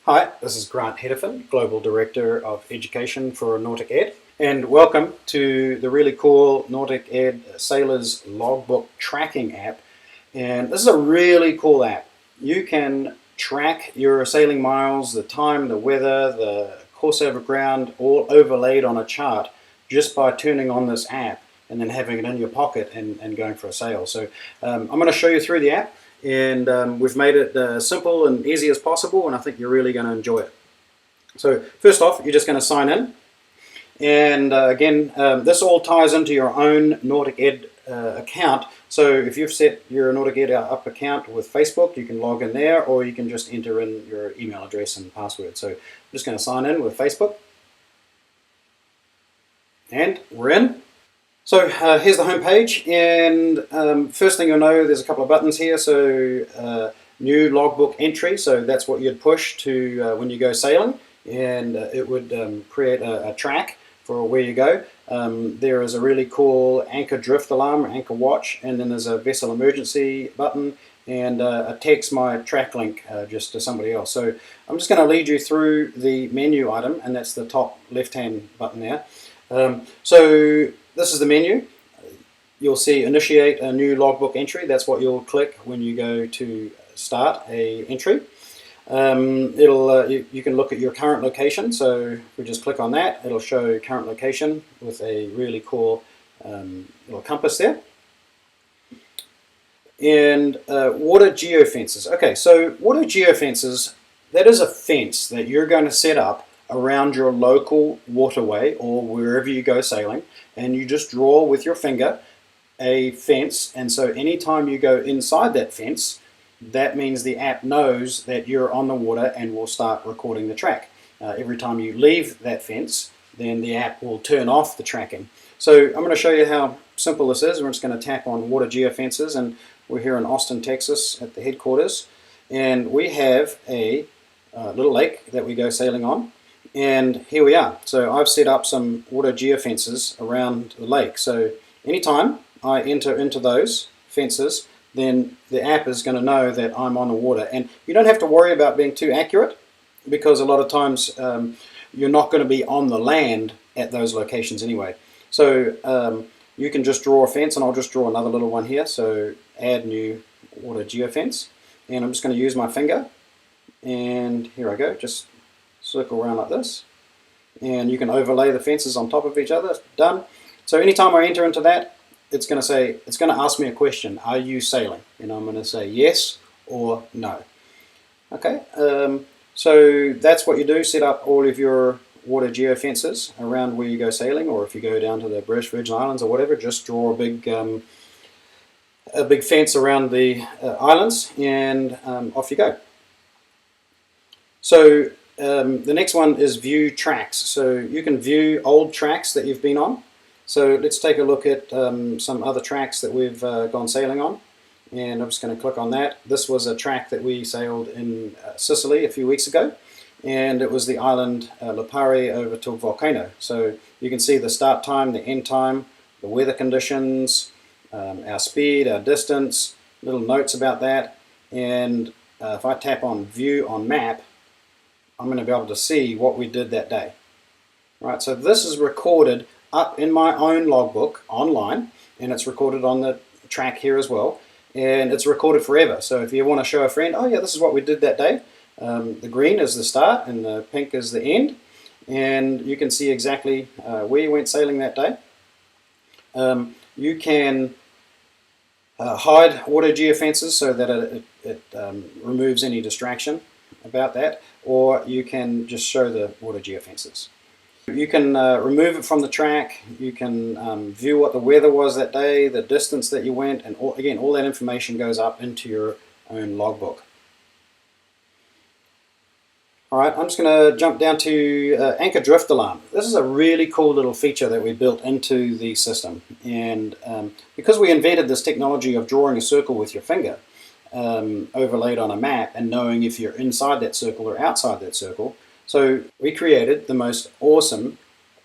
Hi, this is Grant Hedefin, Global Director of Education for NauticEd, and welcome to the really cool NauticEd Sailors Logbook Tracking app. And this is a really cool app. You can track your sailing miles, the time, the weather, the course over ground, all overlaid on a chart just by turning on this app and then having it in your pocket and going for a sail. So I'm going to show you through the app. And we've made it simple and easy as possible, and I think you're really going to enjoy it. So first off, you're just going to sign in, and again, this all ties into your own NauticEd account. So if you've set your NauticEd up account with Facebook, you can log in there, or you can just enter in your email address and password. So I'm just going to sign in with Facebook, and we're in. So here's the home page, and first thing you'll know, there's a couple of buttons here. So new logbook entry, so that's what you'd push to when you go sailing, and it would create a track for where you go. There is a really cool anchor drift alarm, anchor watch, and then there's a vessel emergency button, and a text my TrackLink just to somebody else. So I'm just going to lead you through the menu item, and that's the top left-hand button there. So this is the menu. You'll see initiate a new logbook entry. That's what you'll click when you go to start a entry. You can look at your current location. So if we just click on that, it'll show current location with a really cool little compass there. And water geofences. Okay, so water geofences, that is a fence that you're going to set up around your local waterway or wherever you go sailing, and you just draw with your finger a fence, and so anytime you go inside that fence, that means the app knows that you're on the water and will start recording the track. Every time you leave that fence, then the app will turn off the tracking. So I'm going to show you how simple this is. We're just going to tap on water geofences, and we're here in Austin, Texas at the headquarters, and we have a little lake that we go sailing on. And here we are. So I've set up some water geofences around the lake. So anytime I enter into those fences, then the app is going to know that I'm on the water. And you don't have to worry about being too accurate, because a lot of times you're not going to be on the land at those locations anyway. So you can just draw a fence, and I'll just draw another little one here. So add new water geofence. And I'm just going to use my finger. And here I go. Just circle around like this, and you can overlay the fences on top of each other. Done. So anytime I enter into that, it's going to ask me a question: are you sailing? And I'm going to say yes or no. Okay, so that's what you do. Set up all of your water geofences around where you go sailing, or if you go down to the British Virgin Islands or whatever, just draw a big fence around the islands, and off you go. So the next one is view tracks. So you can view old tracks that you've been on. So let's take a look at some other tracks that we've gone sailing on. And I'm just going to click on that. This was a track that we sailed in Sicily a few weeks ago. And it was the island Lipari over to Volcano. So you can see the start time, the end time, the weather conditions, our speed, our distance, little notes about that. And if I tap on view on map, I'm going to be able to see what we did that day. Right, so this is recorded up in my own logbook online, and it's recorded on the track here as well, and it's recorded forever. So if you want to show a friend, oh yeah, this is what we did that day. The green is the start and the pink is the end, and you can see exactly where you went sailing that day. You can hide water geofences so that it removes any distraction about that, or you can just show the water geofences. You can remove it from the track. You can view what the weather was that day, the distance that you went, and again, all that information goes up into your own logbook. Alright, I'm just going to jump down to anchor drift alarm. This is a really cool little feature that we built into the system, and because we invented this technology of drawing a circle with your finger, overlaid on a map, and knowing if you're inside that circle or outside that circle. So we created the most awesome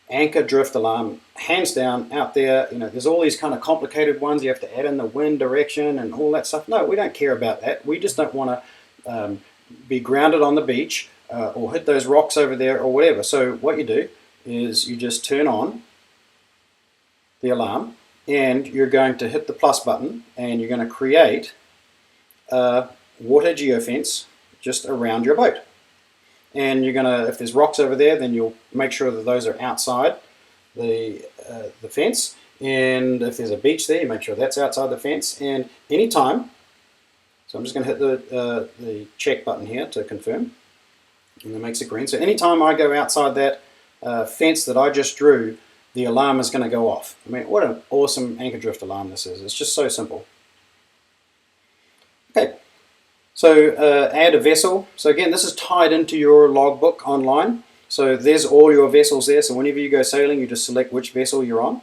anchor drift alarm, hands down, out there. You know, there's all these kind of complicated ones. You have to add in the wind direction and all that stuff. No, we don't care about that. We just don't want to be grounded on the beach or hit those rocks over there or whatever. So what you do is you just turn on the alarm, and you're going to hit the plus button, and you're going to create a water geofence just around your boat. And you're going to, if there's rocks over there, then you'll make sure that those are outside the fence. And if there's a beach there, you make sure that's outside the fence. And anytime, so I'm just going to hit the check button here to confirm, and that makes it green. So anytime I go outside that fence that I just drew, the alarm is going to go off. I mean, what an awesome anchor drift alarm this is. It's just so simple. Okay, so add a vessel. So again, this is tied into your logbook online. So there's all your vessels there. So whenever you go sailing, you just select which vessel you're on.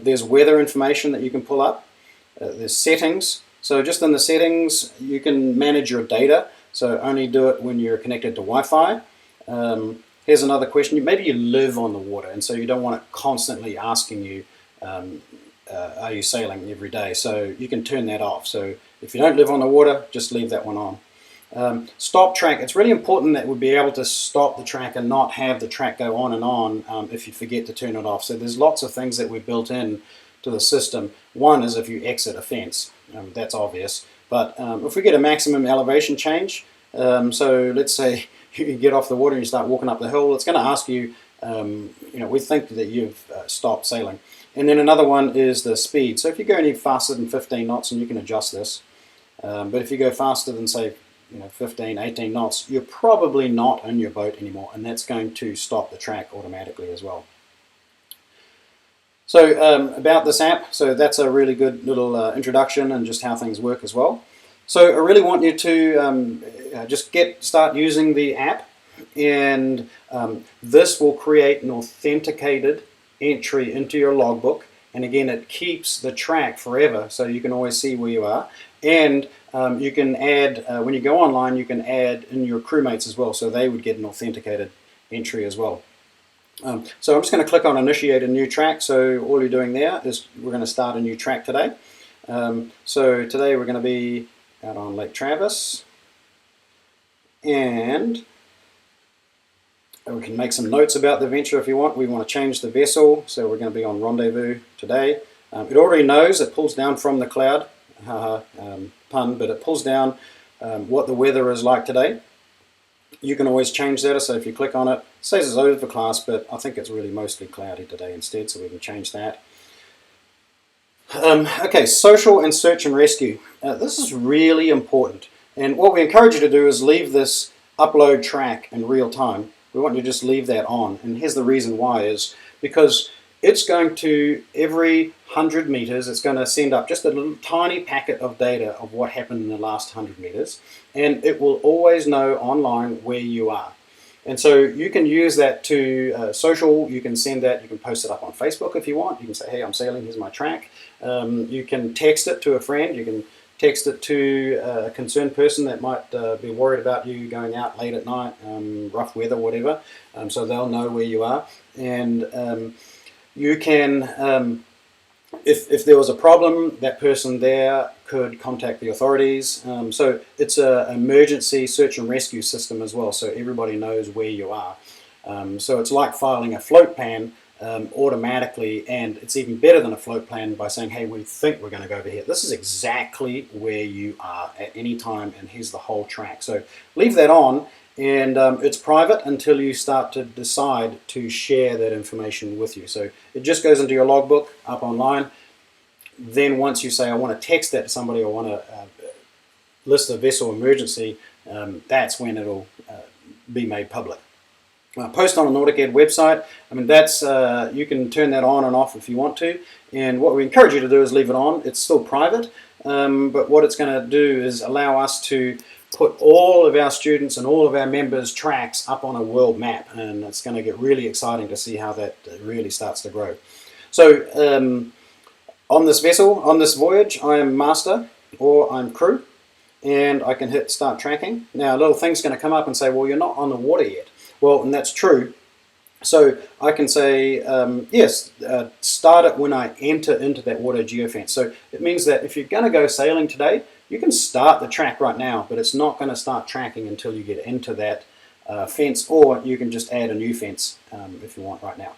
There's weather information that you can pull up. There's settings. So just in the settings, you can manage your data. So only do it when you're connected to Wi-Fi. Here's another question. Maybe you live on the water, and so you don't want it constantly asking you, are you sailing every day? So you can turn that off. So if you don't live on the water, just leave that one on. Stop track. It's really important that we'll be able to stop the track and not have the track go on and on if you forget to turn it off. So there's lots of things that we've built in to the system. One is if you exit a fence. That's obvious. But if we get a maximum elevation change, so let's say you get off the water and you start walking up the hill, it's going to ask you, we think that you've stopped sailing. And then another one is the speed. So if you go any faster than 15 knots, and you can adjust this, but if you go faster than, say, 15, 18 knots, you're probably not in your boat anymore, and that's going to stop the track automatically as well. So about this app, so that's a really good little introduction and just how things work as well. So I really want you to just start using the app, and this will create an authenticated entry into your logbook, and again it keeps the track forever, so you can always see where you are. And you can add, when you go online, you can add in your crewmates as well, so they would get an authenticated entry as well. So I'm just going to click on initiate a new track. So all you're doing there is we're going to start a new track today. So today we're going to be out on Lake Travis, and we can make some notes about the venture if you want. We want to change the vessel, so we're going to be on Rendezvous today. It already knows, it pulls down from the cloud, pun, but it pulls down what the weather is like today. You can always change that, so if you click on it, it says it's overcast, but I think it's really mostly cloudy today instead, so we can change that. Okay, social and search and rescue. This is really important, and what we encourage you to do is leave this upload track in real time. We want you to just leave that on, and here's the reason why is because it's going to, every 100 meters, it's going to send up just a little tiny packet of data of what happened in the last 100 meters, and it will always know online where you are. And so you can use that to social, you can send that, you can post it up on Facebook if you want. You can say, hey, I'm sailing, here's my track. You can text it to a friend, you can text it to a concerned person that might be worried about you going out late at night, rough weather, whatever, so they'll know where you are. And you can, if there was a problem, that person there could contact the authorities. So it's an emergency search and rescue system as well, so everybody knows where you are. So it's like filing a float plan automatically, and it's even better than a float plan by saying, hey, we think we're going to go over here. This is exactly where you are at any time, and here's the whole track. So leave that on, and it's private until you start to decide to share that information with you. So it just goes into your logbook up online. Then once you say, I want to text that to somebody, or want to list a vessel emergency, that's when it'll be made public. Post on a NauticEd website, I mean, that's you can turn that on and off if you want to, and what we encourage you to do is leave it on. It's still private, but what it's going to do is allow us to put all of our students and all of our members' tracks up on a world map, and it's going to get really exciting to see how that really starts to grow. So on this vessel, on this voyage, I am master or I'm crew, and I can hit start tracking. Now a little thing's going to come up and say, well, you're not on the water yet. Well, and that's true. So I can say, yes, start it when I enter into that water geofence. So it means that if you're going to go sailing today, you can start the track right now, but it's not going to start tracking until you get into that fence, or you can just add a new fence if you want right now.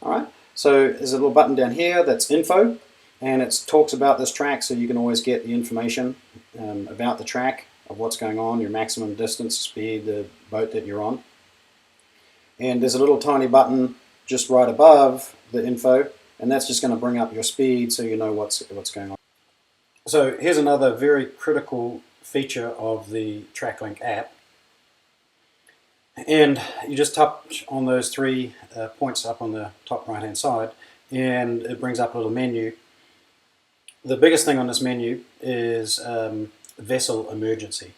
Alright, so there's a little button down here that's info, and it talks about this track, so you can always get the information about the track, of what's going on, your maximum distance, speed, the boat that you're on. And there's a little tiny button just right above the info, and that's just going to bring up your speed so you know what's going on. So here's another very critical feature of the TrackLink app. And you just touch on those three points up on the top right hand side, and it brings up a little menu. The biggest thing on this menu is vessel emergency.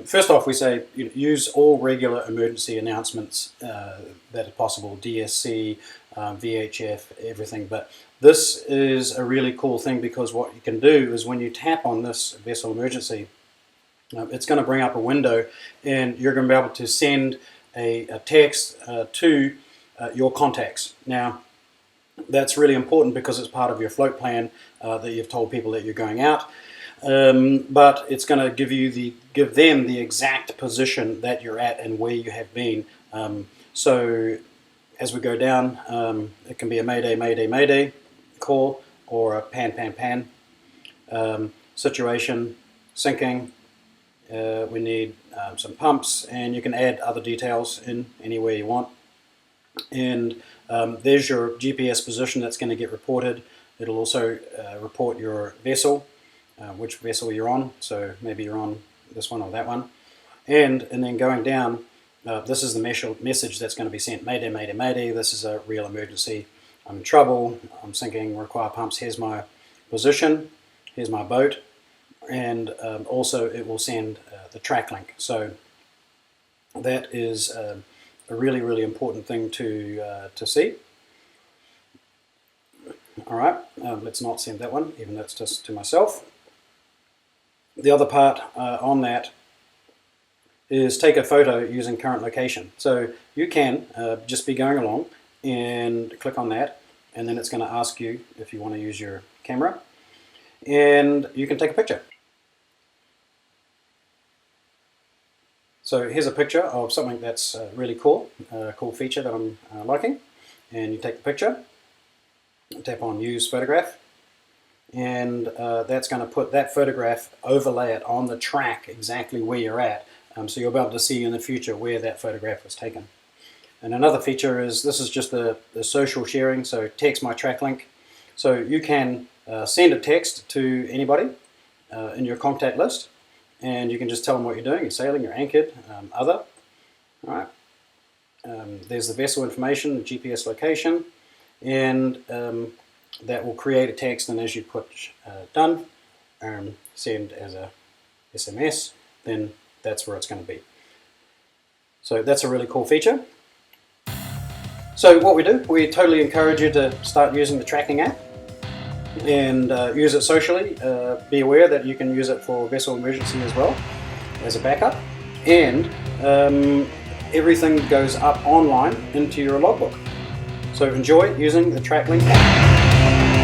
First off, we say use all regular emergency announcements that are possible, DSC, VHF, everything. But this is a really cool thing, because what you can do is when you tap on this vessel emergency, it's going to bring up a window, and you're going to be able to send a text to your contacts. Now, that's really important because it's part of your float plan that you've told people that you're going out. But it's going to give them the exact position that you're at and where you have been. So as we go down, it can be a mayday, mayday, mayday call, or a pan, pan, pan situation, sinking. We need some pumps, and you can add other details in anywhere you want. And there's your GPS position that's going to get reported. It'll also report your vessel, which vessel you're on, so maybe you're on this one or that one. And then going down, this is the message that's going to be sent. Mayday, mayday, mayday, this is a real emergency. I'm in trouble, I'm sinking, require pumps, here's my position, here's my boat. And also it will send the track link. So that is a really, really important thing to see. Alright, let's not send that one, even though it's just to myself. The other part on that is take a photo using current location. So you can just be going along and click on that, and then it's going to ask you if you want to use your camera, and you can take a picture. So here's a picture of something that's really cool, a cool feature that I'm liking, and you take the picture, tap on use photograph, and that's going to put that photograph, overlay it on the track exactly where you're at, so you'll be able to see in the future where that photograph was taken. And another feature is, this is just the social sharing, so text my track link. So you can send a text to anybody in your contact list, and you can just tell them what you're doing. You're sailing, you're anchored, other. All right. There's the vessel information, the GPS location, and that will create a text, and as you put done, send as a SMS, then that's where it's going to be. So that's a really cool feature. So what we do, we totally encourage you to start using the tracking app and use it socially. Be aware that you can use it for vessel emergency as well as a backup, and everything goes up online into your logbook. So enjoy using the TrackLink app.